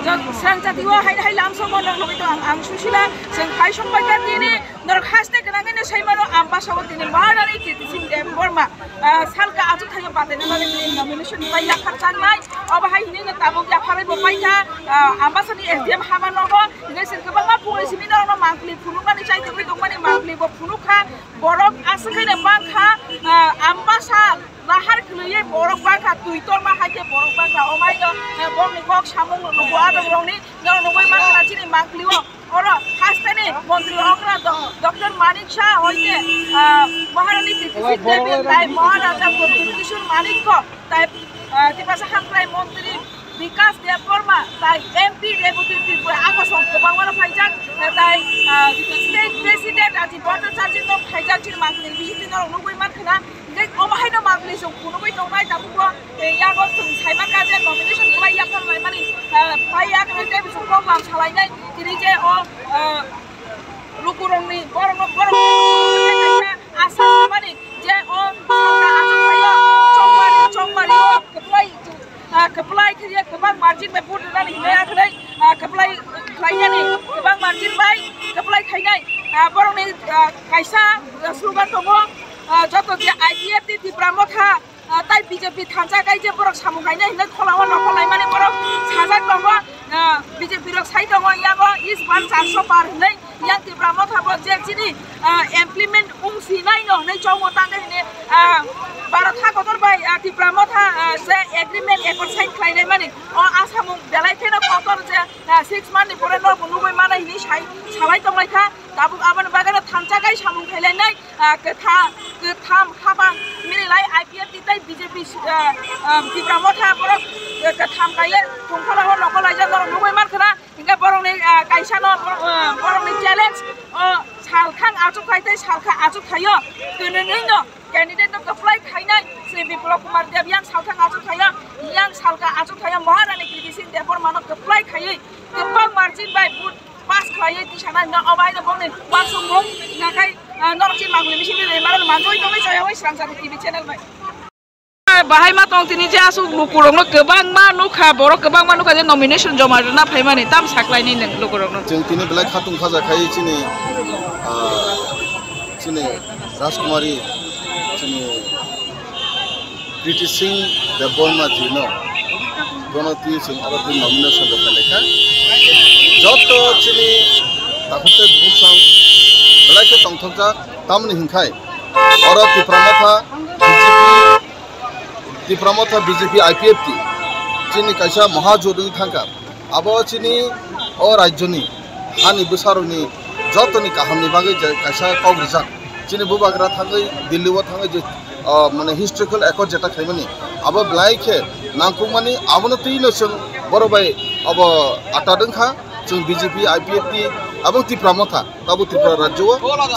Serang jati wa hai langsung mo nang lobito ang susila sing hai sombai ka tini nor khasne kana ngene sai mano amba sawo tini maharani kiti sing dem borma salka aju thayo pate na mane tini nomination pai ya kharchang nai oba hai hini na tabuk ya pharai bo pai ka amba sani SDM hama nobo ngai sing ka banga puri simi no mangli phunu mani chai te dong mani mangli bo phunu kha borok askai ne mangkha amba sa lahar kluye borok bangkha tuitor ma haike borok bangkha omai do bong ni kok samung no gua do rongni no noi mangkha chini mangliwo oro hastani মন্ত্রী অগ্রা doctor মানিক শাহ হইতে মহারানী কৃতিশীল দেবী তাই মহারাজা প্রতিনিধিশুর মানিক তাই তিপাসা হামক্রাই মন্ত্রী বিকাশ দেববর্মা তাই MP Rebati Tripura আকর্ষণ গোবাংমানো ফাইজাক তাই state president আজি ভট্টাচার্য তো ফাইজাকচির মাংলি বিহিতি নর নুগুই মানখনা গে অমাহাইনো মাংলি সং কুনুগুই দংনাই তাবুকো ইয়াগো থং সাইমা কাজে নমিনেশন খাই ইয়াখন লাই মানি ফাইয়াক রেতে বিসং প্রোগ্রাম চালাইনাই তিনি যে ও lukurongni borong asa samani je o chongmari o keplai khiye kebang margin be put dani meya khlai keplai khlaina ni kebang margin bai keplai khainai borong ni kaisa slogan tongo joto je IPF ti Tripura tai BJP thansa kai je borok samu khaina hinai kholawa nokolai mane borok sajak tongo BJP rok sai tongo yago is 1400 par hinai yang Tripura bo je chini implement sinai no nei chongo tang ne Bharat Hakotor bai Tripura je agreement ekor sign khlainai mane o asamung belai thena kotor je 6 month ni pore no bunugoi mana hini sai salai tonglai tha tabu aban bagana thansa kai samung khailai tham khaba milai IPF tai BJP Tripura borok tham kai thongkhala ho nokolai ja dor nugoi mankhana hinga borong ni kaisa no borong ni challenge o salkhang achuk khaitai salkha achuk khayo tunenei no candidate to apply khainai Sri Biplop Kumar Dev yang salkhang achuk khayo yang salkha achuk khayo Maharani Kritishil Debor manok apply khayai kebang margin by put pass khayai tisana no obai no bongni wasung bong ngakai norchi mangli misini le maran manjoi tongai sayawai Srangsar TV channel bai bahai ma tong tini je asu lukurong no kebang ma nukha borok kebang ma nukha je nomination joma na phaimani tam saklai ni nang lukurong no जों तिनि बेलाय खातुं खाजा खाय चिनि राजकुमारी चिनि कृतिसिंह देबबर्मा जी no गणति Singh आरो nomination दखालेखा जत चिनि ताखुते बुसां बेलाय के तंथजा तामनि हिंखाय अरो Tripura BJP IPF ti chini kaisa mahajodi thangka abo chini o rajyoni hani busaroni jotoni kahamni bagai kaisa kongrijak chini bubagra thangai Delhi o thangai je mane historical accord jeta khaimani abo blaike nangkungmani abono tino sing borobai abo atadengkha chung BJP IPF ti abo Tripura tabu Tripura rajyo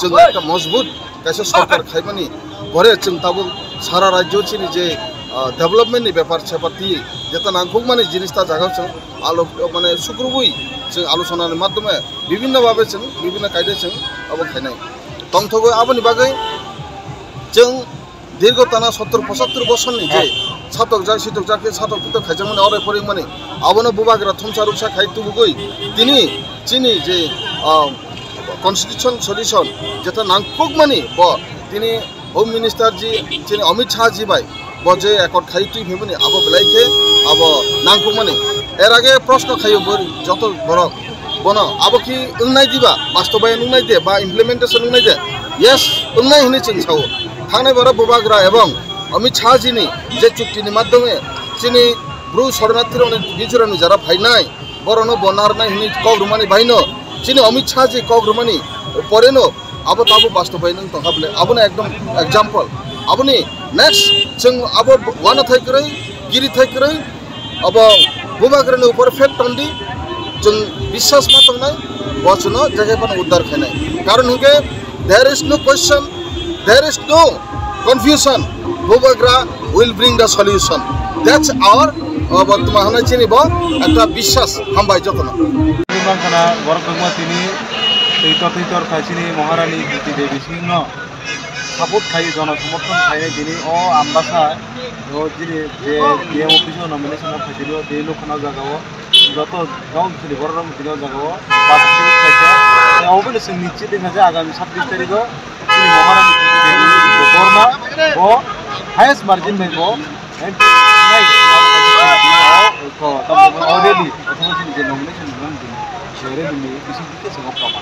chung ekta मजबूत kaisa sarkar khaimani bore chung tabu sara rajyo chini je development बेपार सेपाती जेता नांगुक माने जिनिसता जागा जों आलो माने सुग्रुबुई जों आलोचनानि माध्यमे विभिन्न भाबे जों विभिन्न कायदे जों अब खायनाय तंथगो आबनि बागै जों दीर्घताना 70-75 बोसोरनि जे सातक जाके सातक पुत खायजामने अरे फरिं माने आबनो बुबाग्रा थमसा रुसा खायतुगुगै तिनि चिनि जे कन्स्टिट्यूशन सल्यूशन जेता नांगुक माने ब तिनि होम मिनिस्टर जी चिनि अमित शाह जी बाय बजे एकट खाई तुई फेमनि आबो बेलाइखे आबो नांगौ माने एर आगे प्रश्न खायो बोरि जत बरक बनो आबो कि उंनाय दिबा बास्तबाय उंनाय दे बा इमप्लिमेंटेशन उंनाय दे यस उंनाय हनि चिं सावो थांनाय बार बुबाग्रा एवं अमित शाह जी नि जे चुक्तिनि माध्यमे चिनि ब्रु शरणार्थी बिजुरानि जारा फाइनाय बरनो बनारनाय हनि कग्रुमानि बायनो चिनि अमित शाह जी कग्रुमानि परेनो आबो ताबो बास्तबाय नों तंखाबले आबोनो एकदम एग्जांपल आबोनि नेक्स्ट जों अब वाना थाइक्रै गिरि थाइक्रै अब बुबाग्रानि ऊपर फेट टंडी जों विश्वास मा तंनाय बचनो जगहपन उद्धार खानाय कारण हिके there is no question there is no confusion बुबाग्रा will bring the solution that's our बर्तमान हना चिनि ब एकटा विश्वास हामबाय जतन खाना बरकमा तिनि तैतर खाइसिनि महारानी गिति देवी सिंह न सापोर्ट खाई जन समर्थन खाई दिनी ओ आम्बासा ओ जिनि जे ऑफिस नॉमिनेशन खाइदिलो दे लोखना जागाव যত গাঁও ছেলে বড় রকম ছিল জায়গাও পার্টিসিপেট খাইছে অবলে जों নিশ্চিত আছে আগামী 26 তারিখও তিনি মহারানী বর্মা ও হাইয়েস্ট মার্জিন में वो already অথবা যে নমিনেশন দিন সেরে দিলে কিছু দিকে সব কমা